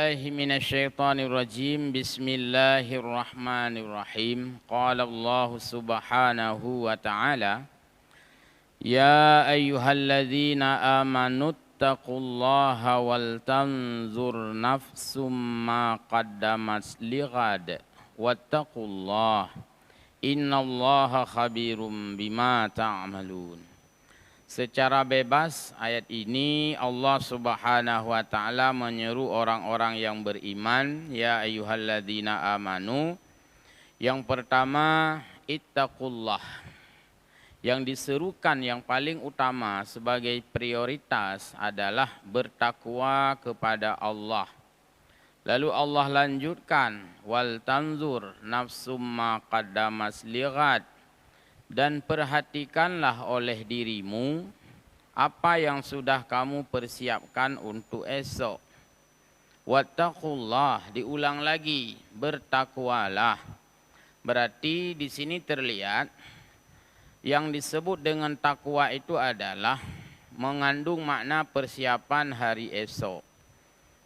بالله من الشيطان الرجيم بسم الله الرحمن الرحيم قال الله سبحانه وتعالى يا أيها الذين آمنوا اتقوا الله ولتنظر نفس ما قدمت لغد واتقوا الله إن الله خبير بما تعملون. Secara bebas ayat ini Allah Subhanahu wa taala menyeru orang-orang yang beriman, ya ayyuhalladzina amanu. Yang pertama, ittaqullah. Yang diserukan yang paling utama sebagai prioritas adalah bertakwa kepada Allah. Lalu Allah lanjutkan, wal tanzur nafsum ma qaddamas lighad. Dan perhatikanlah oleh dirimu apa yang sudah kamu persiapkan untuk esok. Wattaqullah, diulang lagi, bertakwalah. Berarti di sini terlihat yang disebut dengan takwa itu adalah mengandung makna persiapan hari esok.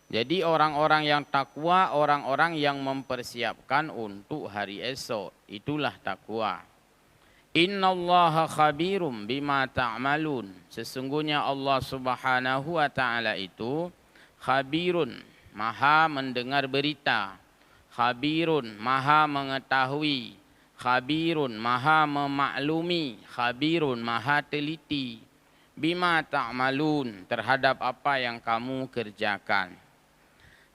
Jadi orang-orang yang takwa, orang-orang yang mempersiapkan untuk hari esok, itulah takwa. Innallaha khabirum bima ta'malun. Sesungguhnya Allah Subhanahu wa taala itu khabirun, maha mendengar berita. Khabirun, maha mengetahui. Khabirun, maha memaklumi. Khabirun, maha teliti. Bima ta'malun, terhadap apa yang kamu kerjakan.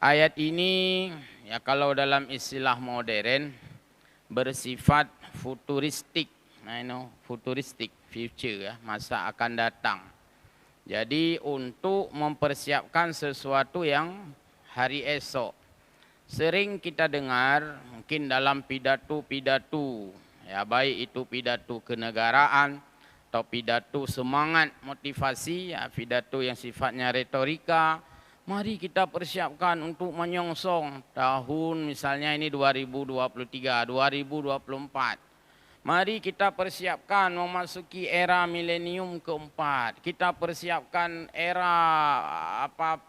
Ayat ini ya kalau dalam istilah modern bersifat futuristik. Futuristik, future ya, masa akan datang. Jadi untuk mempersiapkan sesuatu yang hari esok. Sering kita dengar mungkin dalam pidato-pidato, ya baik itu pidato kenegaraan atau pidato semangat motivasi, ya pidato yang sifatnya retorika. Mari kita persiapkan untuk menyongsong tahun misalnya ini 2023, 2024. Mari kita persiapkan memasuki era milenium keempat. Kita persiapkan era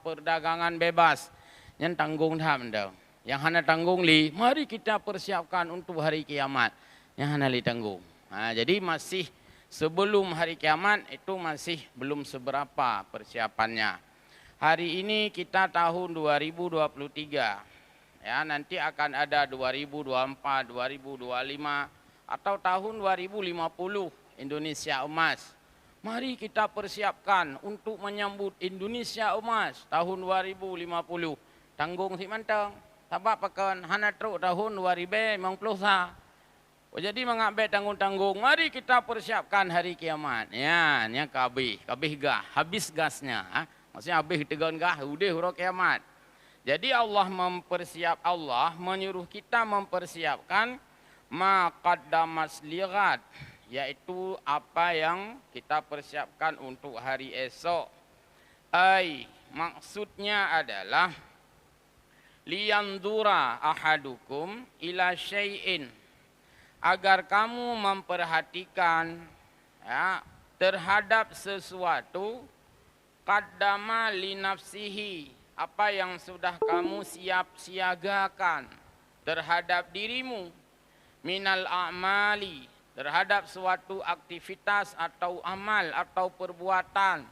perdagangan bebas. Yang tanggung tham dah. Yang hana tanggung li, mari kita persiapkan untuk hari kiamat. Yang hana li tanggung. Jadi masih sebelum hari kiamat itu masih belum seberapa persiapannya. Hari ini kita tahun 2023. Ya, nanti akan ada 2024, 2025. Atau tahun 2050 Indonesia emas. Mari kita persiapkan untuk menyambut Indonesia emas tahun 2050. Tanggung si mantang. Tabak pakan hana truk tahun 2050. Jadi mengambil tanggung-tanggung. Mari kita persiapkan hari kiamat. Ya, ni kabih gah, habis gasnya. Maksudnya habis tegon gah, udah huruf kiamat. Jadi Allah menyuruh kita mempersiapkan ma qaddamas lighad, yaitu apa yang kita persiapkan untuk hari esok. Maksudnya adalah liyanzura ahadukum ila syai'in, agar kamu memperhatikan ya, terhadap sesuatu qaddama li nafsihi, apa yang sudah kamu siap siagakan terhadap dirimu, minal a'mali, terhadap suatu aktivitas atau amal atau perbuatan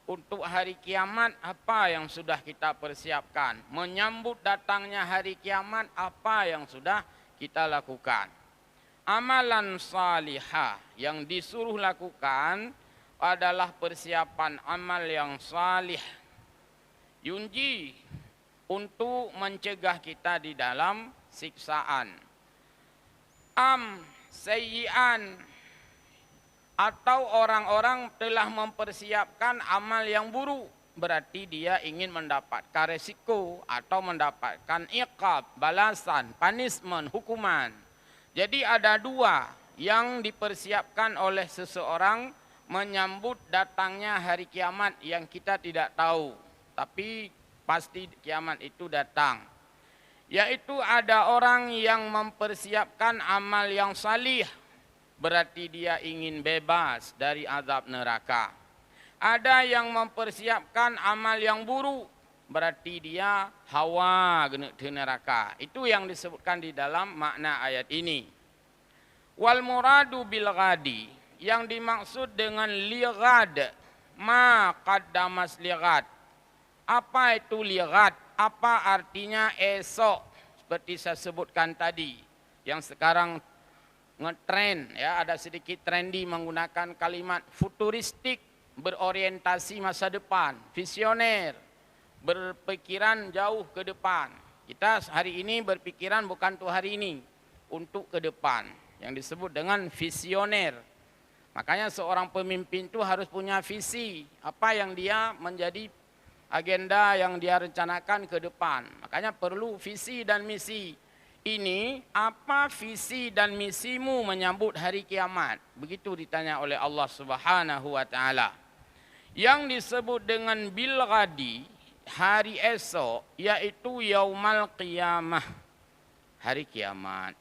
untuk hari kiamat. Apa yang sudah kita persiapkan menyambut datangnya hari kiamat, apa yang sudah kita lakukan. Amalan salihah, yang disuruh lakukan adalah persiapan amal yang salih, yunji, untuk mencegah kita di dalam siksaan. Sayyi'an, atau orang-orang telah mempersiapkan amal yang buruk, berarti dia ingin mendapatkan resiko atau mendapatkan iqab, balasan, punishment, hukuman. Jadi ada dua yang dipersiapkan oleh seseorang menyambut datangnya hari kiamat yang kita tidak tahu, tapi pasti kiamat itu datang. Yaitu ada orang yang mempersiapkan amal yang salih, berarti dia ingin bebas dari azab neraka. Ada yang mempersiapkan amal yang buruk, berarti dia hawa gena di neraka. Itu yang disebutkan di dalam makna ayat ini. Wal muradu bil ghadi, yang dimaksud dengan lighad, ma qaddamas lighad. Apa itu lighad? Apa artinya esok? Seperti saya sebutkan tadi, yang sekarang ngetren ya, ada sedikit trendy menggunakan kalimat futuristik, berorientasi masa depan, visioner, berpikiran jauh ke depan. Kita hari ini berpikiran bukan untuk hari ini, untuk ke depan, yang disebut dengan visioner. Makanya seorang pemimpin itu harus punya visi, apa yang dia menjadi agenda yang dia rencanakan ke depan. Makanya perlu visi dan misi. Ini apa visi dan misimu menyambut hari kiamat? Begitu ditanya oleh Allah Subhanahu wa taala. Yang disebut dengan bil ghadi, hari esok, yaitu yaumal qiyamah, hari kiamat.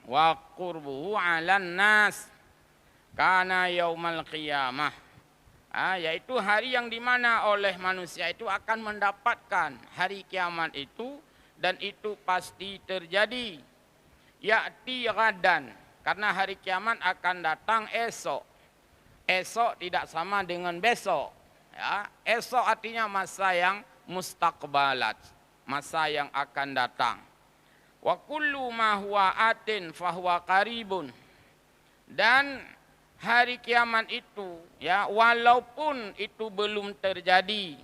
Wa qurbuhu 'alan nas kana yaumal qiyamah, yaitu hari yang dimana oleh manusia itu akan mendapatkan hari kiamat itu, dan itu pasti terjadi. Ya'ti ghadan, karena hari kiamat akan datang esok. Esok tidak sama dengan besok. Ya, esok artinya masa yang mustaqbalat, masa yang akan datang. Wa kullu ma huwa atin fahuwa qaribun. Dan hari kiamat itu, ya, walaupun itu belum terjadi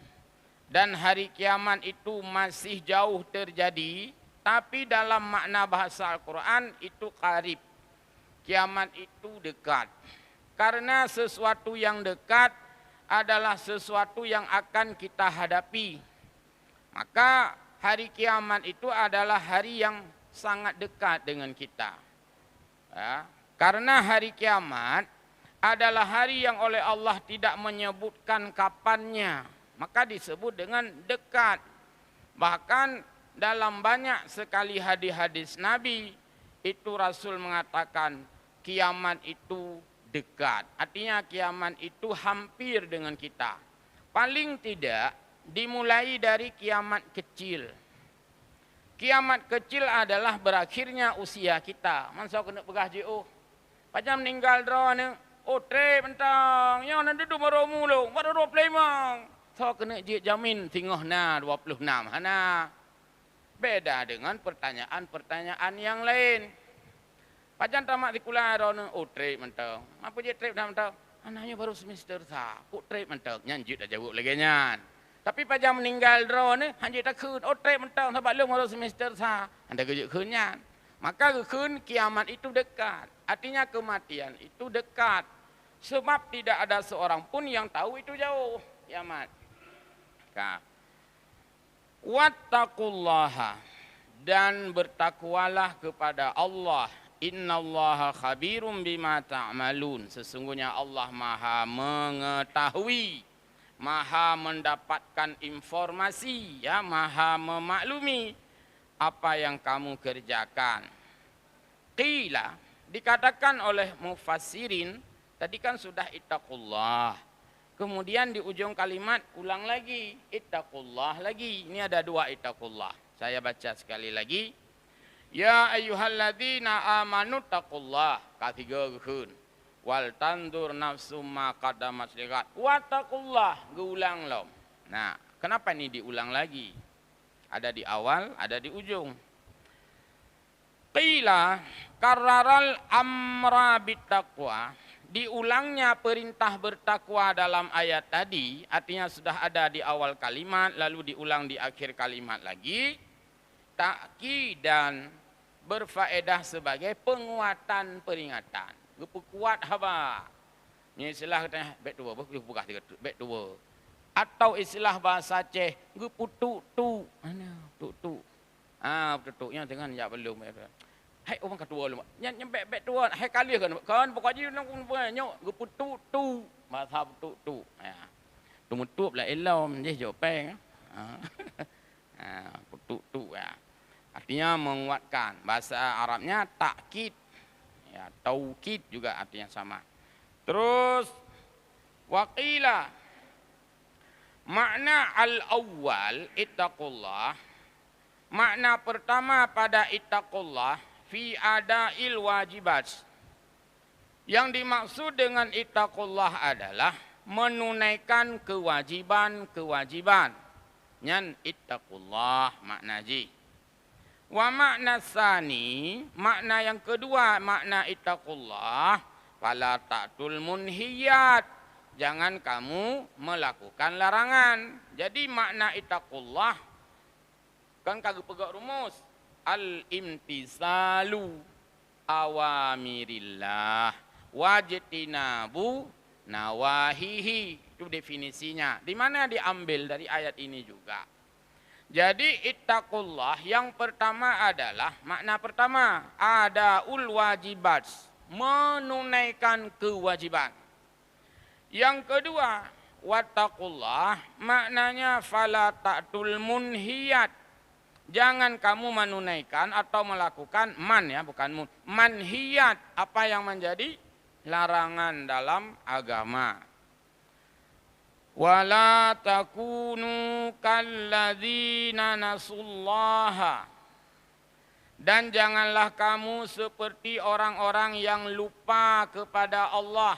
dan hari kiamat itu masih jauh terjadi, tapi dalam makna bahasa Al-Quran itu qarib. Kiamat itu dekat. Karena sesuatu yang dekat adalah sesuatu yang akan kita hadapi. Maka hari kiamat itu adalah hari yang sangat dekat dengan kita. Ya, karena hari kiamat adalah hari yang oleh Allah tidak menyebutkan kapannya, maka disebut dengan dekat. Bahkan dalam banyak sekali hadis-hadis Nabi, itu Rasul mengatakan kiamat itu dekat. Artinya kiamat itu hampir dengan kita. Paling tidak dimulai dari kiamat kecil. Kiamat kecil adalah berakhirnya usia kita. Masa kena pegah JO. Macam meninggal drone, oh trip mentang, yang nak duduk maromu lo, baru 25. So kena jamin tinggal na 26. Hana. Beda dengan pertanyaan-pertanyaan yang lain. Pajan tamat di kuliah drone, oh trip mentang. Apa je trip dah mentang? Anaknya baru semester sah, kok trip mentang? Nyanjut dah jawab lagi nyan. Tapi pajan meninggal drone, hanya tak kun, oh trip mentang sebab lu baru semester sah. Anda kerja kunyan. Maka kun kiamat itu dekat. Artinya kematian itu dekat. Sebab tidak ada seorang pun yang tahu itu jauh kiamat. Wattaqullaha, dan bertakwalah kepada Allah. Innallaha khabirum bima ta'malun. Sesungguhnya Allah Maha mengetahui, Maha mendapatkan informasi, ya, Maha memaklumi apa yang kamu kerjakan. Qila, dikatakan oleh mufassirin, tadi kan sudah ittaqullah. Kemudian di ujung kalimat ulang lagi, ittaqullah lagi. Ini ada dua ittaqullah. Saya baca sekali lagi. Ya ayyuhalladzina amanu taqullah. Ketiga keun. Wal tandur nafsum ma qaddamat ligat. Wattaqullah, geulang lom. Nah, kenapa ini diulang lagi? Ada di awal, ada di ujung. Qila karraral amra bittaqwa. Diulangnya perintah bertakwa dalam ayat tadi, artinya sudah ada di awal kalimat, lalu diulang di akhir kalimat lagi. Takkid dan berfaedah sebagai penguatan peringatan. Kuat haba. Ini istilah katanya bek dua, bukan bek dua. Atau istilah bahasa Aceh, geputu tu. Mana tu. Putu-nya dengan ya belum. Hai orang ketua lu. Nyembek bek tua, hai kali kan pokoknya nak nyok geputu tu. Bahasa putu. Ya. Tumutup lah elau menjeh jopeng. Putu ya. Artinya menguatkan. Bahasa Arabnya takkid. Ya, taukid juga artinya sama. Terus waqila, Makna al-awwal ittaqullah, makna pertama pada ittaqullah fi adail wajibat. Yang dimaksud dengan ittaqullah adalah menunaikan kewajiban-kewajiban. Nyan ittaqullah makna ji. Wa makna tsani, makna yang kedua makna ittaqullah, fala ta'tul munhiyat. Jangan kamu melakukan larangan. Jadi makna ittaqullah kan kagak pegak rumus. Al-imtisalu awamirillah wajtinabu nawahihi. Itu definisinya. Di mana diambil dari ayat ini juga. Jadi ittaqullah yang pertama adalah, makna pertama adaul wajibat, menunaikan kewajiban. Yang kedua, wattaqullah maknanya fala ta'tul munhiyat. Jangan kamu menunaikan atau melakukan bukan manhiyat, apa yang menjadi larangan dalam agama. Wala takunu kalladzina nasullaha. Dan janganlah kamu seperti orang-orang yang lupa kepada Allah.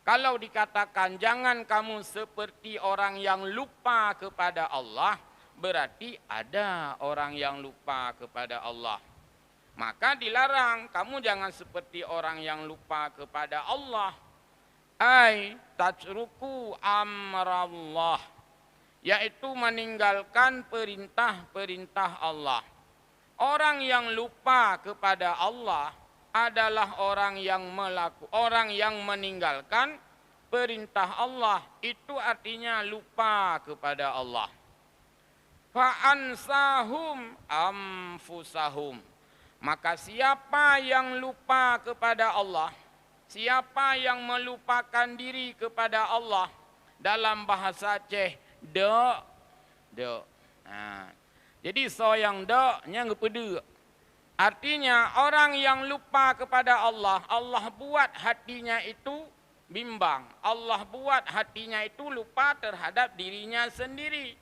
Kalau dikatakan jangan kamu seperti orang yang lupa kepada Allah, berarti ada orang yang lupa kepada Allah. Maka dilarang kamu jangan seperti orang yang lupa kepada Allah. Ai tajruku amrallah, yaitu meninggalkan perintah-perintah Allah. Orang yang lupa kepada Allah adalah orang yang meninggalkan perintah Allah. Itu artinya lupa kepada Allah. Fa'ansahum anfusahum. Maka siapa yang lupa kepada Allah, siapa yang melupakan diri kepada Allah, dalam bahasa Aceh de. Jadi so yang de-nya ngepede. Artinya orang yang lupa kepada Allah, Allah buat hatinya itu bimbang. Allah buat hatinya itu lupa terhadap dirinya sendiri.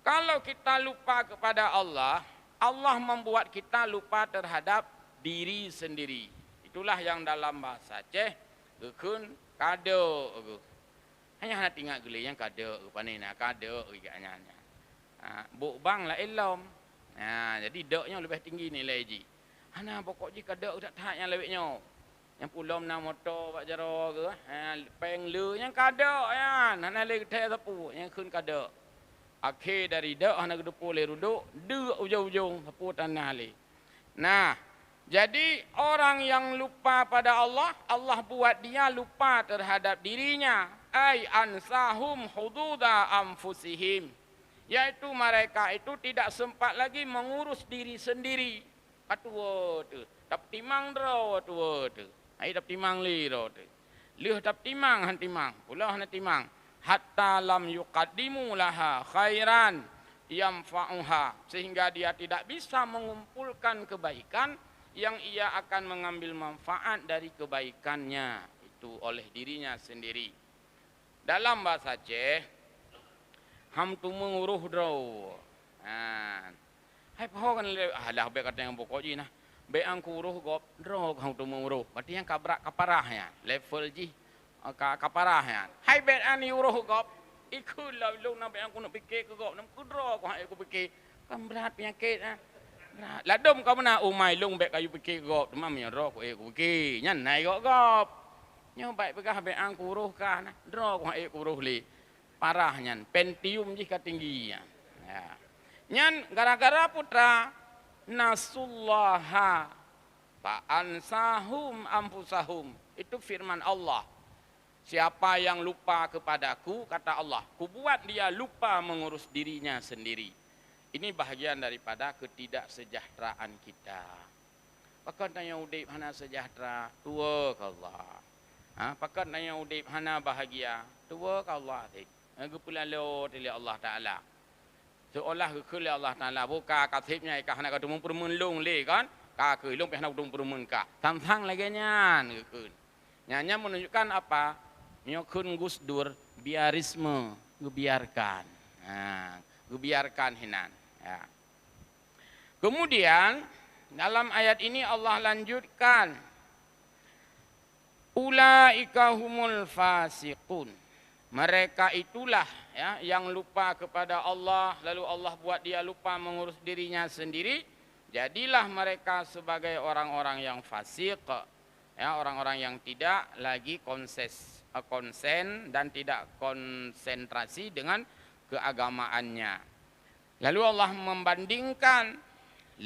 Kalau kita lupa kepada Allah, Allah membuat kita lupa terhadap diri sendiri. Itulah yang dalam bahasa Aceh, gekun kado. Hanya nak tinggal geli yang kado, panina kado igaknya. Buk bang lah ilom. Jadi deknya lebih tinggi nilai ji. Hana pokok ji kadek tak tahap yang lebihnya. Yang pulau na motor pak jaro ke, peng le yang kadek ya. Hana le teh sapu yang kun kadek. Akhir dari dek hana kedepu le ruduk, de ujung-ujung sapu tanah le. Nah, jadi orang yang lupa pada Allah, Allah buat dia lupa terhadap dirinya. Ai ansahum hududa anfusihim. Yaitu mereka itu tidak sempat lagi mengurus diri sendiri. Atuwa tu, tap timang draw atuwa tu. Ai tap timang li draw tu. Lih tap timang han timang, ulah han timang. Hatta lam yuqaddimu laha khairan yamfa'uha, sehingga dia tidak bisa mengumpulkan kebaikan yang ia akan mengambil manfaat dari kebaikannya itu oleh dirinya sendiri. Dalam bahasa Aceh ham tu menguruh draw. Hai paho kan le lah be kata yang pokok ji nah. Be ang kuruh gop draw ham tu menguruh. Berarti yang kabrak kaparahnya. Level ji kaparahnya. Hai be ani uruh gop. Ikut lah lu nak be ang ku nak fikir ke gop. Nam ku draw ko hai ku fikir. Kan berat penyakit ah. Berat. Ladom kau mana umai lung be kayu fikir gop. Demam ya draw ko ku fikir. Nyan nai gop. Nyo baik pegah be ang kuruh kah nah. Draw ko hai ku uruh li. Parahnya, pentium jika tingginya. Ya. Nyan gara-gara putra nasullaha fa'ansahum anfusahum. Itu firman Allah. Siapa yang lupa kepadaku, kata Allah, ku buat dia lupa mengurus dirinya sendiri. Ini bahagian daripada ketidaksejahteraan kita. Pakat nanya udip hana sejahtera, tua ke Allah. Pakat nanya udip hana bahagia, tua ke Allah. Kepulan lo dari Allah Ta'ala. Seolah kekuli Allah Ta'ala. Buka katibnya ikah nak ketemu permenlung le kan. Kakek long pihak nak ketemu permen kak. Tantang lagi nyan. Nyanyi menunjukkan apa? Nyokun Gus Dur biarisme. Gebiarkan. Gebiarkan hinan. Ya. Kemudian dalam ayat ini Allah lanjutkan, ulaika humul fasiqun. Mereka itulah ya yang lupa kepada Allah, lalu Allah buat dia lupa mengurus dirinya sendiri. Jadilah mereka sebagai orang-orang yang fasik, ya, orang-orang yang tidak lagi konsen dan tidak konsentrasi dengan keagamaannya. Lalu Allah membandingkan,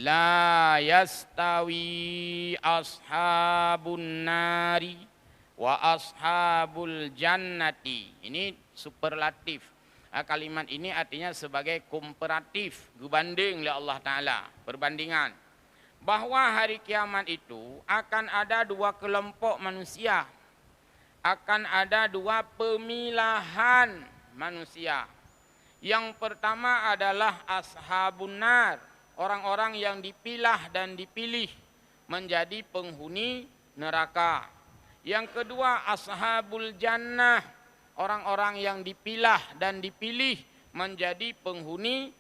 la yastawi ashabun nari wa ashabul jannati. Ini superlatif. Kalimat ini artinya sebagai komparatif, berbanding oleh Allah Ta'ala, perbandingan. Bahwa hari kiamat itu akan ada dua kelompok manusia. Akan ada dua pemilahan manusia. Yang pertama adalah ashabun nar, orang-orang yang dipilah dan dipilih menjadi penghuni neraka. Yang kedua ashabul jannah, orang-orang yang dipilah dan dipilih menjadi penghuni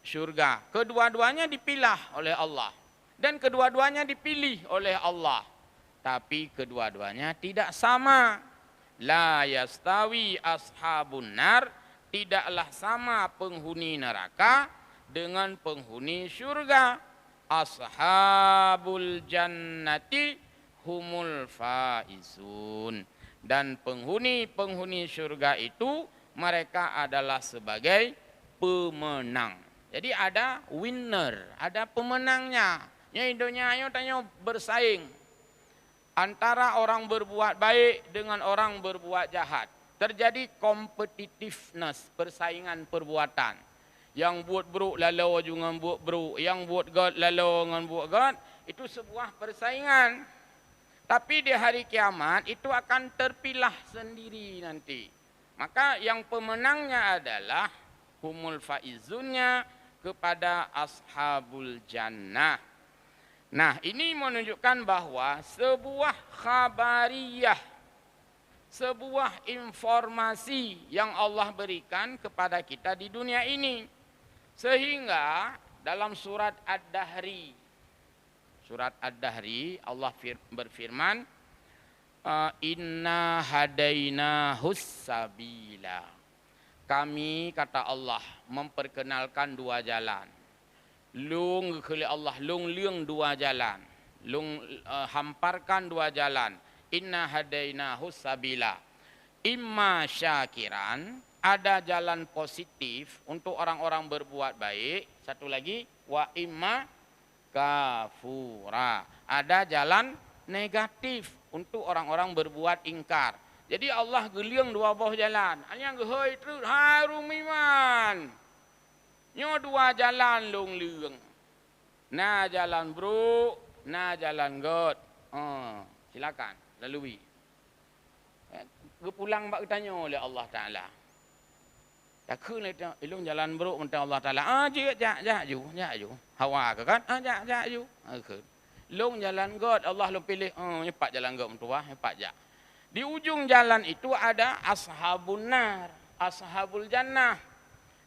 syurga. Kedua-duanya dipilah oleh Allah dan kedua-duanya dipilih oleh Allah. Tapi kedua-duanya tidak sama. La yastawi ashabun nar, tidaklah sama penghuni neraka dengan penghuni syurga. Ashabul jannati humul faizun. Dan penghuni-penghuni syurga itu mereka adalah sebagai pemenang. Jadi ada winner, ada pemenangnya. Ya Indonya ayo tanya bersaing antara orang berbuat baik dengan orang berbuat jahat. Terjadi competitiveness, persaingan perbuatan. Yang buat buruk lalu juga buat buruk, yang buat god lalu dengan buat god, itu sebuah persaingan. Tapi di hari kiamat itu akan terpilah sendiri nanti. Maka yang pemenangnya adalah humul faizunnya kepada ashabul jannah. Nah, ini menunjukkan bahwa sebuah khabariyah, sebuah informasi yang Allah berikan kepada kita di dunia ini. Sehingga dalam surat Ad-Dahri, Allah berfirman, inna hadainahus sabila. Kami, kata Allah, memperkenalkan dua jalan. Lung kali Allah lung liang dua jalan. Lung hamparkan dua jalan. Inna hadainahus sabila. Imma syakiran, ada jalan positif untuk orang-orang berbuat baik. Satu lagi, wa imma kafura, ada jalan negatif untuk orang-orang berbuat ingkar. Jadi Allah geliang dua buah jalan. Yang gehoi terus harum iman. Nyo dua jalan long liang. Na jalan bro, na jalan god. Silakan lalui. Pulang bak tanya oleh Allah Taala. Tak kena ilung jalan bro mentang Allah Taala. Jak ju. Hawa ke kan? Jak ju. Long jalan god Allah lu pilih. Nyepat jalan god mentua, nyepat jak. Di ujung jalan itu ada ashabun nar, ashabul jannah.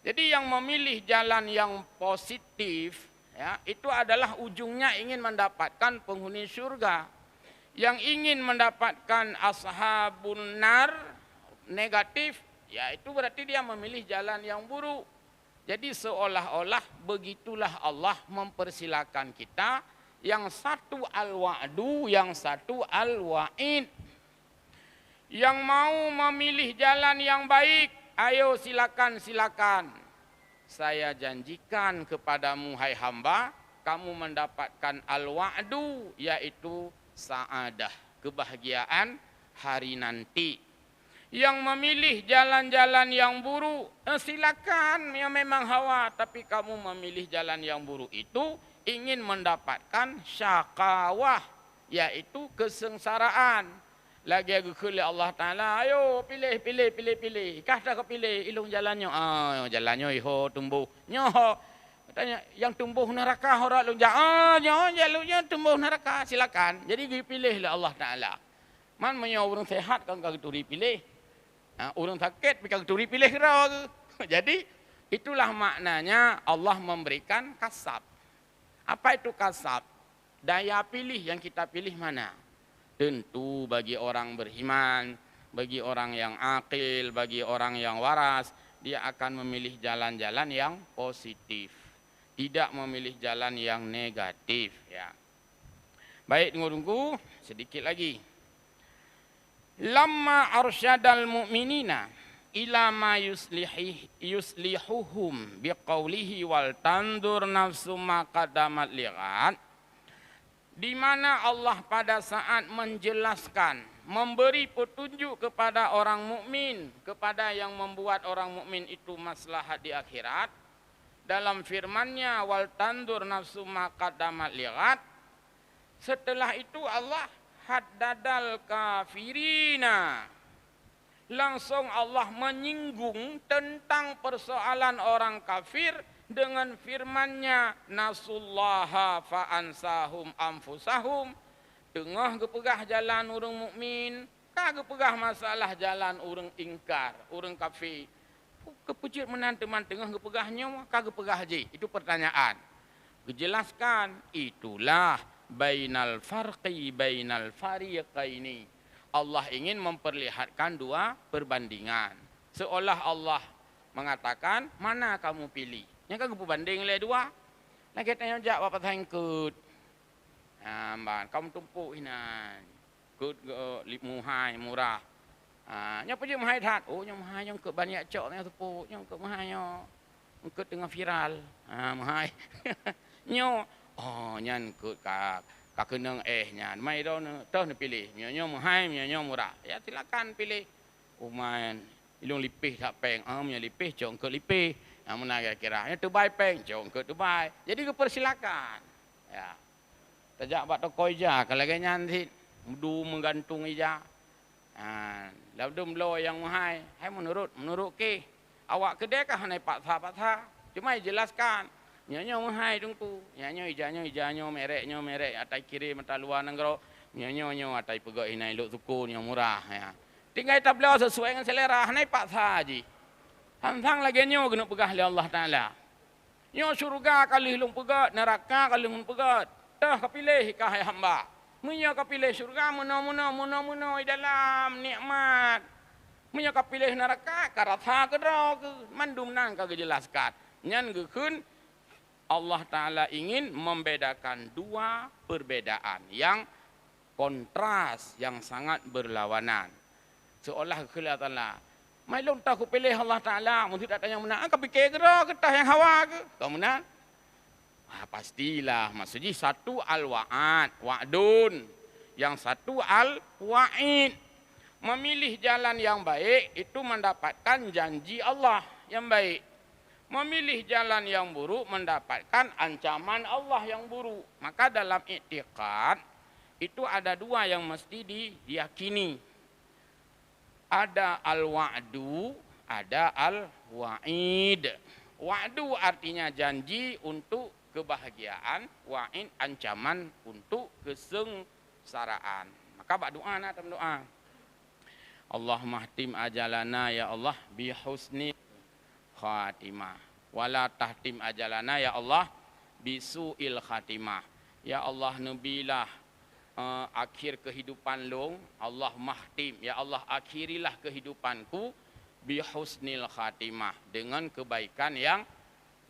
Jadi yang memilih jalan yang positif, ya, itu adalah ujungnya ingin mendapatkan penghuni surga. Yang ingin mendapatkan ashabun nar negatif, ya itu berarti dia memilih jalan yang buruk. Jadi seolah-olah begitulah Allah mempersilakan kita, yang satu al-wa'du, yang satu al-wa'id. Yang mau memilih jalan yang baik, ayo silakan. Saya janjikan kepadamu hai hamba, kamu mendapatkan al-wa'du, yaitu sa'adah, kebahagiaan hari nanti. Yang memilih jalan-jalan yang buruk, silakan, ya memang hawa, tapi kamu memilih jalan yang buruk itu ingin mendapatkan syakawah, yaitu kesengsaraan. Lagi aku kulit Allah Ta'ala, ayo pilih. Kah tak kau pilih ilung jalannya? Jalannya iho tumbuh. Nyoh. Tanya, yang tumbuh neraka horak lu jalurnya tumbuh neraka, silakan. Jadi dipilih oleh Allah Ta'ala. Man menyawurung sehat kan kau tu dipilih. Orang sakit pergi turi pilih kira ke. Jadi itulah maknanya Allah memberikan kasab. Apa itu kasab? Daya pilih yang kita pilih mana? Tentu bagi orang beriman, bagi orang yang akil, bagi orang yang waras, dia akan memilih jalan-jalan yang positif. Tidak memilih jalan yang negatif. Ya. Baik, tunggu-tunggu. Sedikit lagi. Lamma arsyadal mu'minina ila ma yuslihuhum biqaulihi wal tandur nafsu ma qaddamat liqat. Di mana Allah pada saat menjelaskan, memberi petunjuk kepada orang mukmin, kepada yang membuat orang mukmin itu maslahat di akhirat, dalam firman-Nya wal tandur nafsu ma qaddamat liqat. Setelah itu Allah haddadal kafirina. Langsung Allah menyinggung tentang persoalan orang kafir dengan firman-Nya nasullaha fa ansahum anfusahum. Tengah kepegah jalan orang mukmin, kagak pegah masalah jalan orang ingkar, orang kafir. Kepujut menan teman tengah kepegahnya, kagak pegah je. Itu pertanyaan. Dijelaskan, itulah bainal farqi bainal fariqaini. Allah ingin memperlihatkan dua perbandingan. Seolah Allah mengatakan, mana kamu pilih? Yang kamu berbanding oleh dua. Lagi tanya jawab apa tangkut. Kamu tumpuk inan. Kut muhai murah. Nyapa je muhai that. Oh, yang muhai yang ke banyak cok yang tumpuk, yang ke muhai yang ke tengah viral. Muhai. Nyo. Oh, nyan kut kak kenang nyan. Mai dah ne pilih. Nyo muhai, nyo murah. Ya silakan pilih. Umain ilung lipih tak peng. Nya lipih cok ke lipih. Mana kira-kira. Yang terbaik peng cok ke terbaik. Jadi kepersilakan. Ya. Tajak buat toko ija. Kalau kaya nanti mudu menggantung ija. Lalu belum yang muhai. Hai menurut ke. Awak kedai kah naik paksa. Cuma jelaskan. Nyanyo muhai tungku. Nyanyo ijanyo mereknya merek. Atai kiri mata luar negara. Nyanyo atai pegak inai luk sukun yang murah. Ya. Tinggal tak beliau sesuai dengan selera. Naik paksa haji. Hang lagi nyo kena pegah oleh Allah Ta'ala. Nyo syurga kali lung pegat. Neraka kali lung pegat. Dah kepilih kahai hamba. Menyo kepilih syurga muna dalam nikmat. Menyo kepilih neraka karatha kedraw ke mandum nang kagak jelaskan. Nyan gekun Allah Ta'ala ingin membedakan dua perbedaan yang kontras, yang sangat berlawanan. Seolah kelihatan lah. Mai long tak aku pilih Allah Ta'ala. Mungkin tak tanya menang. Kau fikir kira ketah yang hawa ke? Kau menang? Pastilah. Maksudnya satu al-wa'ad. Wa'dun. Yang satu al-wa'id. Memilih jalan yang baik itu mendapatkan janji Allah yang baik. Memilih jalan yang buruk mendapatkan ancaman Allah yang buruk. Maka dalam i'tiqad itu ada dua yang mesti diyakini. Ada al-wa'du, ada al-wa'id. Wa'du artinya janji untuk kebahagiaan, wa'id ancaman untuk kesengsaraan. Maka bak doa nak dalam doa. Allahumma htim ajalana ya Allah bi husni khatimah. Wala tahtim ajalana ya Allah bisuil khatimah. Ya Allah nebilah akhir kehidupan long. Allah mahtim. Ya Allah akhirilah kehidupanku bihusnil khatimah. Dengan kebaikan yang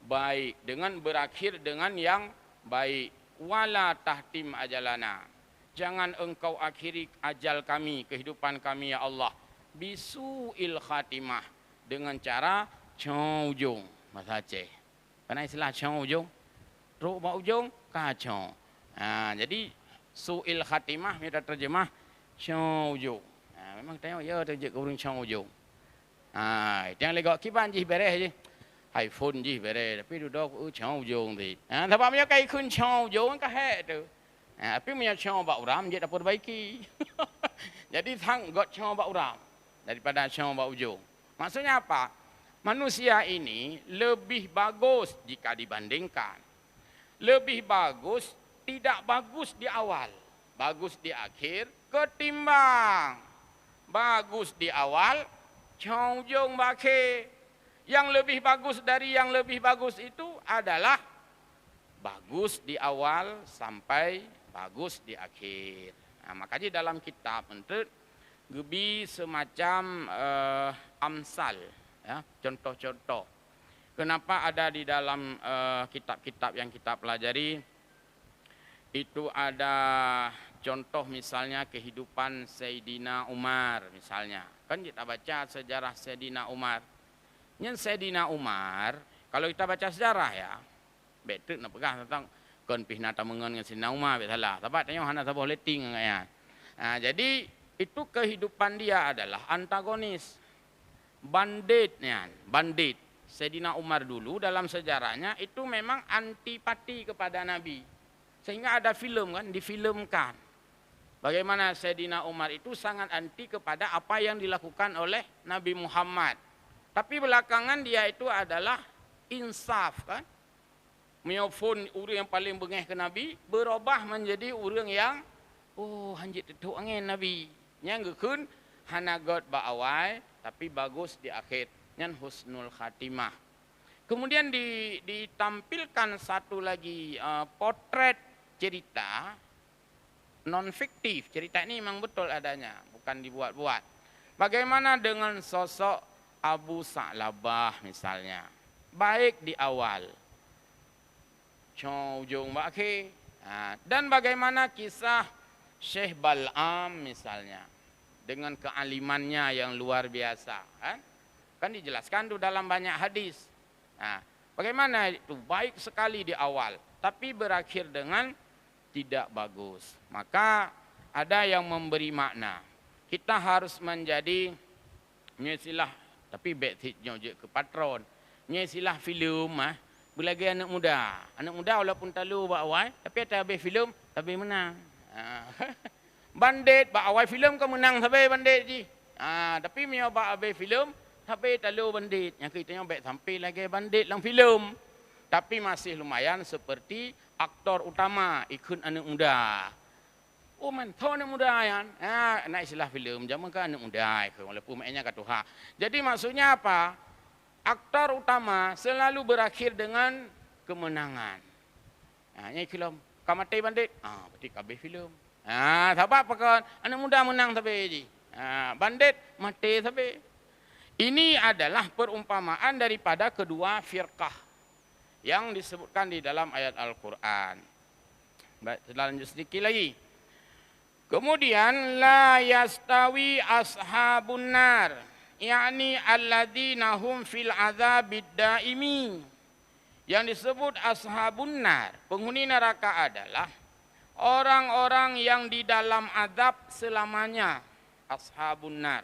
baik. Dengan berakhir dengan yang baik. Wala tahtim ajalana. Jangan engkau akhiri ajal kami, kehidupan kami ya Allah. Bisuil khatimah. Dengan cara cong ujung. Bahasa Aceh. Karena istilah cong ujung. Ruk bak ujung, kacau. Jadi su'il khatimah, kita terjemah cong ujung. Memang tengok ya terjemah ke urung cong ujung. Itu yang legok kiban jih beres je. iPhone jih beres. Tapi duduk cong ujung tu. Sebab punya kai kun cong ujung kan hek tu. Tapi punya cong bak uram je dapat perbaiki. Jadi thang got cong bak uram daripada cong bak ujung. Maksudnya apa? Manusia ini lebih bagus jika dibandingkan. Lebih bagus, tidak bagus di awal. Bagus di akhir, ketimbang. Bagus di awal, Ujung bakhir. Yang lebih bagus dari yang lebih bagus itu adalah bagus di awal sampai bagus di akhir. Nah, makanya dalam kitab untuk gebi semacam amsal, ya, contoh-contoh. Kenapa ada di dalam kitab-kitab yang kita pelajari itu ada contoh misalnya kehidupan Sayyidina Umar misalnya. Kan kita baca sejarah Sayyidina Umar. Yang Sayyidina Umar, kalau kita baca sejarah ya, betul nak pegang tentang kon pihna tamungan dengan Sayyidina Umar, salah. Tapi tanya hana sabah letting ya. Nah, jadi itu kehidupan dia adalah antagonis. Banditnya, bandit. Sayyidina Umar dulu dalam sejarahnya itu memang antipati kepada Nabi. Sehingga ada film kan, difilmkan. Bagaimana Sayyidina Umar itu sangat anti kepada apa yang dilakukan oleh Nabi Muhammad. Tapi belakangan dia itu adalah insaf kan. Miofon orang yang paling bengeh ke Nabi berubah menjadi orang yang hanjit tetuk angin Nabi. Yang gekun hanagot ba'awai tapi bagus di akhir. Yang husnul khatimah. Kemudian ditampilkan satu lagi potret cerita non fiktif. Cerita ini memang betul adanya, bukan dibuat-buat. Bagaimana dengan sosok Abu Sa'labah misalnya, baik di awal, ujung bakhir. Dan bagaimana kisah Syekh Bal'am misalnya, dengan kealimannya yang luar biasa, kan dijelaskan tuh dalam banyak hadis. Bagaimana itu baik sekali di awal, tapi berakhir dengan tidak bagus. Maka ada yang memberi makna. Kita harus menjadi nyesilah. Tapi backseatnya je ke patron. Ini silah filem belagi anak muda. Anak muda walaupun talu awal, tapi ada habis filem, tapi menang. Bandit awal filem kau menang sampai bandit ji. Tapi mio habis filem, sampai talu bandit. Yang kita baik sampai lagi bandit lang filem. Tapi masih lumayan seperti aktor utama ikut anak muda. Tahu anak muda kan? Nak istilah filem zaman kan anak muda walaupun mainnya kata Tuhan. Jadi maksudnya apa? Aktor utama selalu berakhir dengan kemenangan. Ini filem Kamati Bandit. Berarti kabeh filem. Sebab apa kan? Anak muda menang sampai ji. Bandit mati sampai. Ini adalah perumpamaan daripada kedua firqah yang disebutkan di dalam ayat Al-Qur'an. Baik, lanjut sedikit lagi. Kemudian la yastawi ashabun nar, yakni alladzina hum fil adzabid daimi. Yang disebut ashabun nar, penghuni neraka adalah orang-orang yang di dalam azab selamanya, ashabun nar.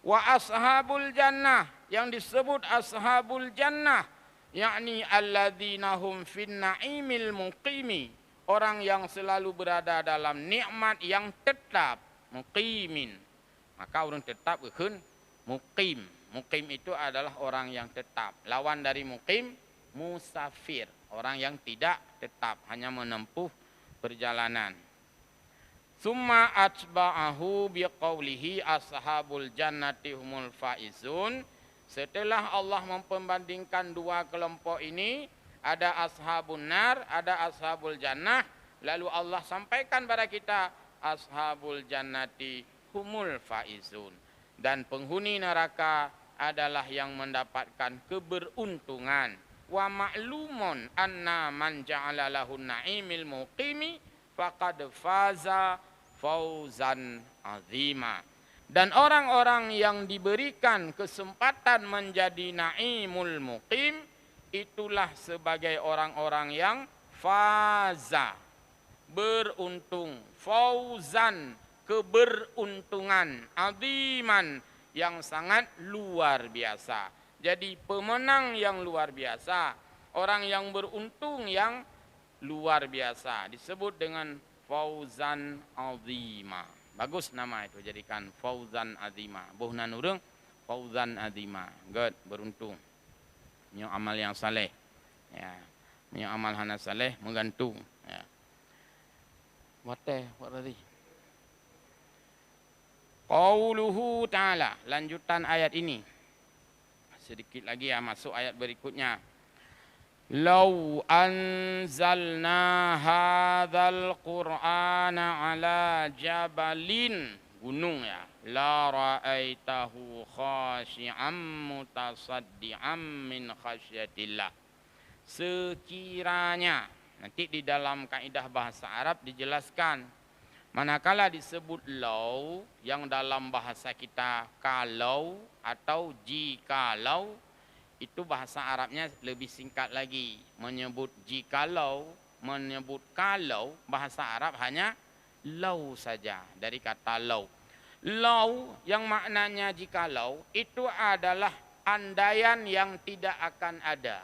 Wa ashabul jannah, yang disebut ashabul jannah, yakni alladzina hum fin naimil muqimi. Orang yang selalu berada dalam nikmat yang tetap, muqimin. Maka orang tetap bukan muqim. Muqim itu adalah orang yang tetap. Lawan dari muqim, musafir. Orang yang tidak tetap, hanya menempuh perjalanan. Summa atba'ahu biqaulihi ashabul jannati humul faizun. Setelah Allah memperbandingkan dua kelompok ini, ada ashabun nar, ada ashabul jannah. Lalu Allah sampaikan pada kita ashabul jannati humul faizun. Dan penghuni neraka adalah yang mendapatkan keberuntungan. Wa ma'lumun anna man ja'ala lahun na'imil muqimi faqad faza fauzan azima. Dan orang-orang yang diberikan kesempatan menjadi na'imul muqim, itulah sebagai orang-orang yang faza, beruntung, fauzan, keberuntungan, aziman, yang sangat luar biasa. Jadi pemenang yang luar biasa, orang yang beruntung yang luar biasa, disebut dengan fauzan azima. Bagus nama itu, jadikan fauzan azima. Buhnan urang fauzan azima. Good, beruntung. Punya amal yang saleh, ya, punya amal hana saleh menggantung, ya. What tadi? Qauluhu ta'ala, lanjutan ayat ini. Sedikit lagi ya masuk ayat berikutnya. Lau anzalna hadzal qur'ana ala jabalin, gunung ya, la ra'aitahu khashi'am mutasaddi'am min khasyatillah. Sekiranya, nanti di dalam kaidah bahasa Arab dijelaskan, manakala disebut lau yang dalam bahasa kita kalau atau jikalau, itu bahasa Arabnya lebih singkat lagi. Menyebut jikalau, menyebut kalau, bahasa Arab hanya lau saja, dari kata lau. Lau yang maknanya jikalau itu adalah andaian yang tidak akan ada.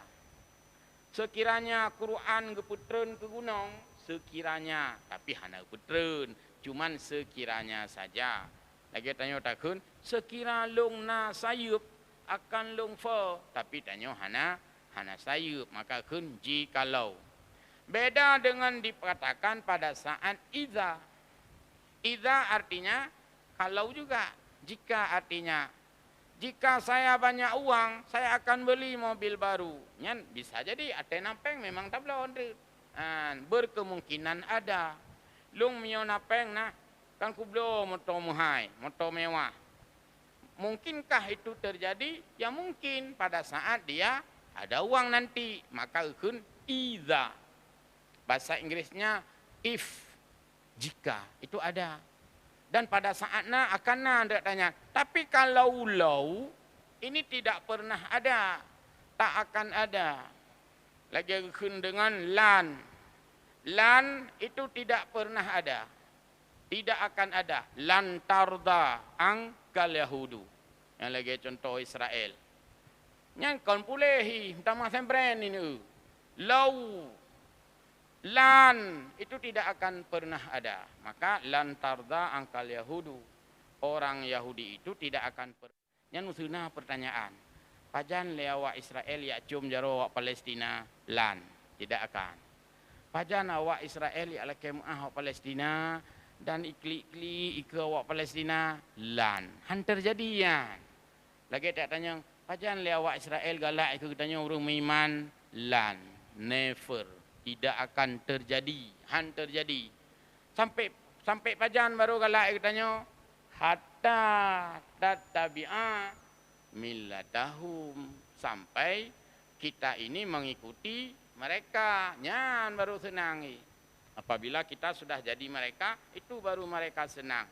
Sekiranya Quran geputreun ke gunung, sekiranya, tapi hana geputreun, cuman sekiranya saja. Lagi tanya takun, sekira long na sayup akan long fa, tapi tanya hana sayup, maka kun jikalau. Beda dengan dikatakan pada saat idza. Idza artinya kalau juga, jika artinya jika saya banyak uang, saya akan beli mobil baru. Nyan bisa jadi ate napeng memang tablon. Berkemungkinan ada. Lung mio napeng nah kan kublo moto muhai, moto mewah. Mungkinkah itu terjadi? Ya mungkin pada saat dia ada uang nanti. Maka ukun idza. Bahasa Inggrisnya if, jika itu ada. Dan pada saatnya akan anda tanya. Tapi kalau lau ini tidak pernah ada, tak akan ada. Lagi dengan lan. Lan itu tidak pernah ada. Tidak akan ada. Lan tarda angkal Yahudu. Yang lagi contoh Israel. Yang kon pulehi, tama sembren ini. Lau, lan itu tidak akan pernah ada. Maka lan tarda angkal Yahudu. Orang Yahudi itu tidak akan pernah. Yang nusuna pertanyaan. Pajan leawak Israel ya cium jaro awak Palestina lan. Tidak akan. Pajan awak Israel ya lakemah awak Palestina dan ikli-ikli ike awak Palestina lan. Han terjadian. Lagi tak tanya, pajan leawak Israel galak ikut tanya urung iman lan. Never. Tidak akan terjadi. Han terjadi. Sampai pajan baru galak ikut tanya, hatta tattabi'a millatahum, sampai kita ini mengikuti mereka. Nyan baru senangi. Apabila kita sudah jadi mereka, itu baru mereka senang.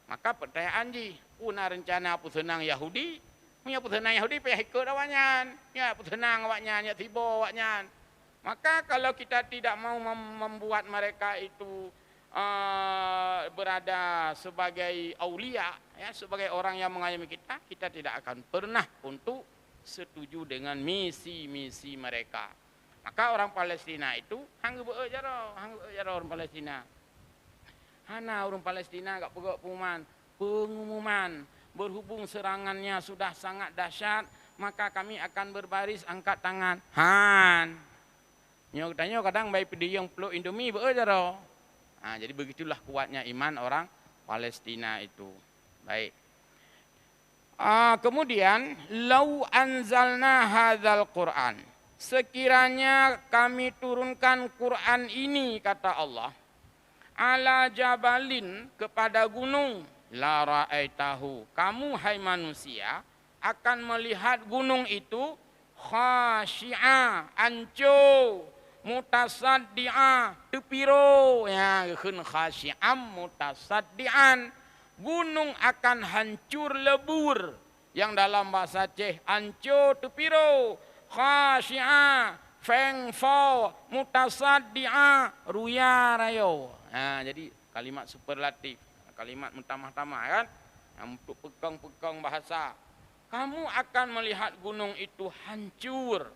Maka pertanyaan ji, puna rencana apa senang Yahudi? Punya apa senang Yahudi payah ikut awaknya. Ya apa senang awaknya, ya tiba awaknya. Maka kalau kita tidak mau membuat mereka itu berada sebagai aulia, ya, sebagai orang yang mengayomi kita, kita tidak akan pernah untuk setuju dengan misi-misi mereka. Maka orang Palestina itu hang beujaro orang Palestina. Hana orang Palestina gak pengumuman berhubung serangannya sudah sangat dahsyat, maka kami akan berbaris angkat tangan. Han. Nyok tanya kadang baik pedi yang peluk Indomie beujaro. Nah, jadi begitulah kuatnya iman orang Palestina itu. Baik. Kemudian, lau anzalna hadzal Qur'an. Sekiranya kami turunkan Quran ini, kata Allah, ala jabalin, kepada gunung, la ra'aitahu. Kamu hai manusia akan melihat gunung itu khashi'a, anco, mutasaddi'a, tepiro, ya khun khasyi'am mutasaddi'an, gunung akan hancur lebur, yang dalam bahasa Aceh anco tepiro, khasyi'a feng fo mutasaddi'a ruya rayo. Nah, jadi kalimat superlatif, kalimat mentamah-tamah kan, untuk pegang-pegang bahasa. Kamu akan melihat gunung itu hancur.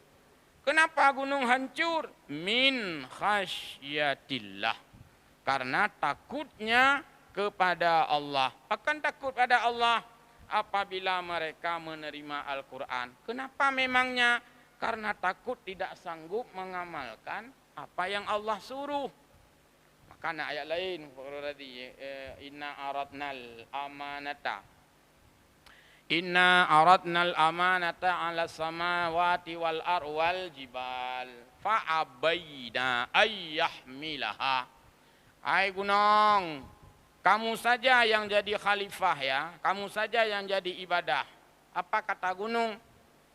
Kenapa gunung hancur? Min khasyatillah. Karena takutnya kepada Allah. Akan takut pada Allah apabila mereka menerima Al-Quran. Kenapa memangnya? Karena takut tidak sanggup mengamalkan apa yang Allah suruh. Kan ayat lain tadi inna aradnal amanata. Inna aradnal amanata 'ala samawati wal ar wal jibal fa abaina ayyahmilaha. Hai gunung, kamu saja yang jadi khalifah ya, kamu saja yang jadi ibadah. Apa kata gunung?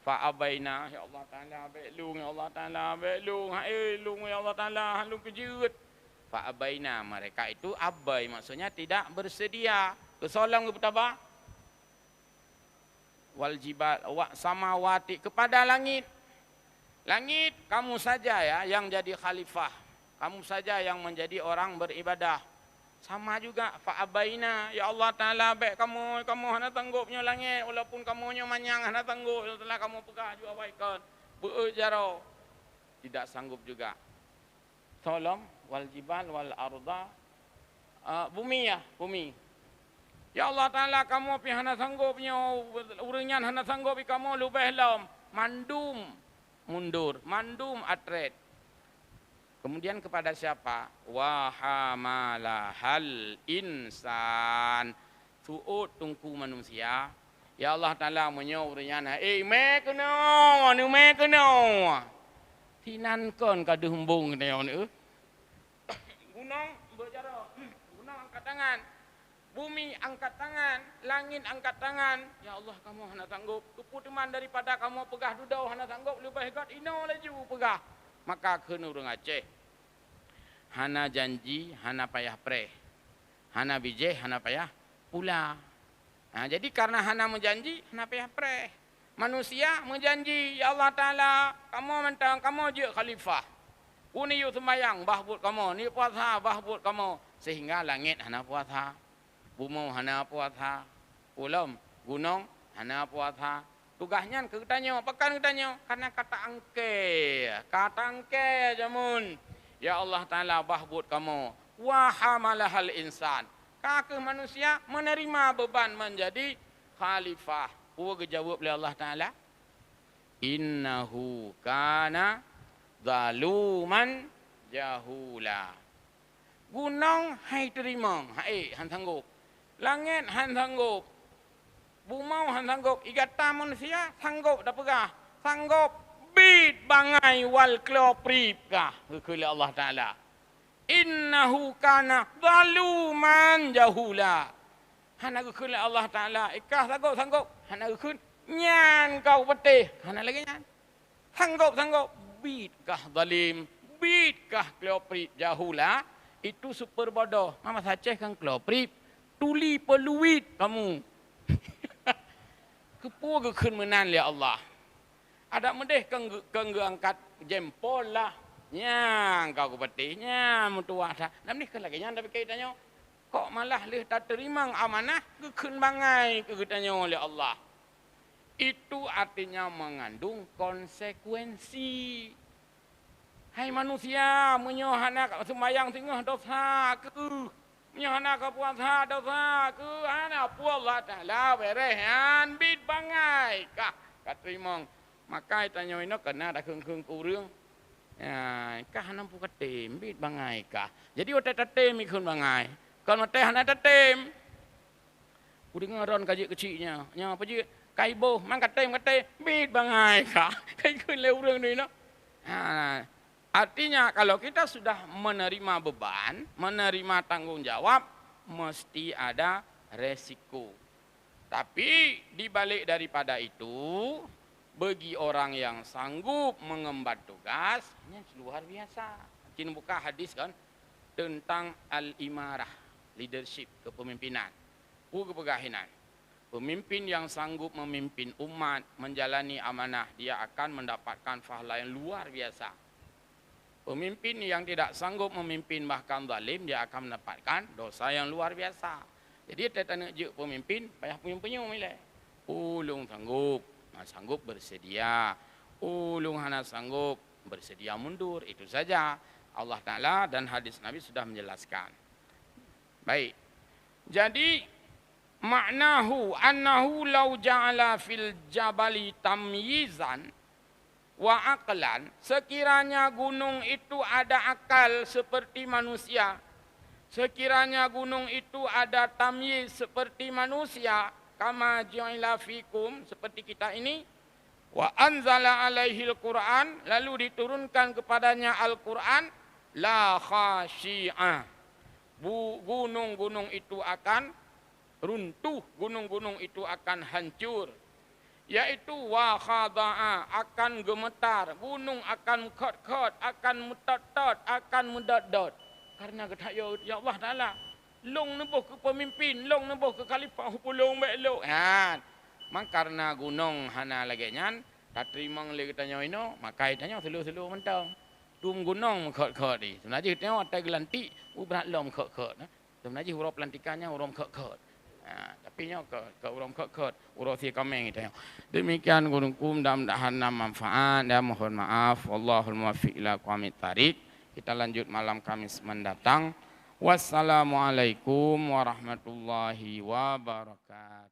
Fa abaina, ya Allah Taala belung, ya Allah Taala belung, hai lung ya Allah Taala, lung kejut. Fa abaina, mereka itu abai, maksudnya tidak bersedia. Kesolang ke betapa? Wal jibal wa samawati, kepada langit. Langit kamu saja ya yang jadi khalifah. Kamu saja yang menjadi orang beribadah. Sama juga fa abaina, ya Allah Taala baik kamu hana tanggupnya langit walaupun kamunya manyang hana tanggup setelah kamu pegah juga baikkan. Beujaro tidak sanggup juga. Tolong wal jibal wal arda, bumi ya, bumi. Ya Allah Ta'ala kamu pi hana sanggupnya uringan hana sanggup kamu lubeh lam mandum mundur mandum atret. Kemudian kepada siapa? Wa hamalahal insan, suut tungku manusia. Ya Allah Ta'ala menyo uringan me kena nu me kena tinan kon kaduh hembung kena ni gunung berjara gunung angkat tangan. Bumi angkat tangan, langit angkat tangan. Ya Allah kamu hana sanggup. Keputuman daripada kamu pegah dudau hana sanggup. Lebih kat ino laju pegah. Maka kena orang Aceh. Hana janji, hana payah pre. Hana bijih, hana payah pula. Nah, jadi karena hana menjanji, hana payah pre. Manusia menjanji, ya Allah Ta'ala, kamu mentang, kamu je khalifah. Uni yu sembayang, bahbut kamu. Ni puasa, bahbut kamu. Sehingga langit hana puasa. Bumi hana puasa, ulam gunung hana puasa. Tugasnya ketanya, pekan ketanya karena kata angke jamun. Ya Allah Taala bahbut kamu wa hamalahal insan. Kaki manusia menerima beban menjadi khalifah. Puga jawab oleh Allah Taala, innahu kana zaluman jahula. Gunung hai terima, hai han sanggup. Langit han sanggup, bumau han sanggup, igata manusia sanggup dah pegah, sanggup bit bangai wal kloprip kah, kekala Allah Ta'ala. Innahu kana zaluman jahula. Hana kekala Allah Ta'ala, ikah sanggup, hana kekun, nyan kau petih, hana lagi nyan. Sanggup, bit kah zalim, bit kah kloprip jahula, itu super bodoh. Mama Aceh kan kloprip. Tuli peluit kamu. Kepu gekun menan ya Allah. Ada medeh keng angkat jempol lah. Nya kau kepetihnya mutua dah. Nam ni kan lagi nya tapi kaitannya kok malah leh tak terima amanah gekun bangai kegetanya oleh Allah. Itu artinya mengandung konsekuensi. Hai manusia, menyohana sembayang tengah dosa ke. Nyana ke puasa dosa ke ana Allah Ta'ala berehan bit bangai kah katrimong maka tanya ino kena ada keung kurang ya kah nampu katem bit bangai kah jadi ote tatem ikun bangai kalau teh hana tatem udah ngaron kaji kecilnya nya apa je kaibo mang katem bit bangai kah kai kun le urang ni no. Artinya kalau kita sudah menerima beban, menerima tanggung jawab, mesti ada resiko. Tapi dibalik daripada itu, bagi orang yang sanggup mengemban tugas, ini luar biasa. Kita buka hadis kan tentang al-imarah, leadership, kepemimpinan, kepegahinan. Pemimpin yang sanggup memimpin umat, menjalani amanah, dia akan mendapatkan pahala yang luar biasa. Pemimpin yang tidak sanggup memimpin bahkan zalim, dia akan mendapatkan dosa yang luar biasa. Jadi kita nak juk pemimpin, payah pemimpinnya memilih. Ulung sanggup bersedia. Ulung hana sanggup bersedia mundur. Itu saja Allah Ta'ala dan hadis Nabi sudah menjelaskan. Baik. Jadi maknahu annahu law ja'ala fil jabali tamyizan wa aqlan, sekiranya gunung itu ada akal seperti manusia, Sekiranya gunung itu ada tamyiz seperti manusia, kama ju'ila fikum, seperti kita ini, wa anzala alaihil Qur'an, lalu diturunkan kepadanya Al-Qur'an, la khasyi'ah. Gunung-gunung itu akan runtuh, gunung-gunung itu akan hancur. Yaitu wa khada'a, akan gemetar, gunung akan khot-khot, akan mutat-tat, akan mudad-dad. Karena kata ya Allah Ta'ala, long nebuh ke pemimpin, long nebuh ke khalifah, pulung belok. Ha, mak karena gunung hana lagi nyan, tak terima ngeli katanya ino, maka itanya selu-selu mentang. Tum gunung khot-khot ni. Sebenarnya kita ada gelanti, berat lom khot-khot. Sebenarnya huruf pelantikannya huruf khot-khot. Tapi nya ke huruf khot-khot, huruf si kameng itu. Demikian gunungkum dan mudahan manfaat dan mohon maaf. Wallahul muwaffiq ila aqwamit thariq. Kita lanjut malam Kamis mendatang. Wassalamualaikum warahmatullahi wabarakatuh.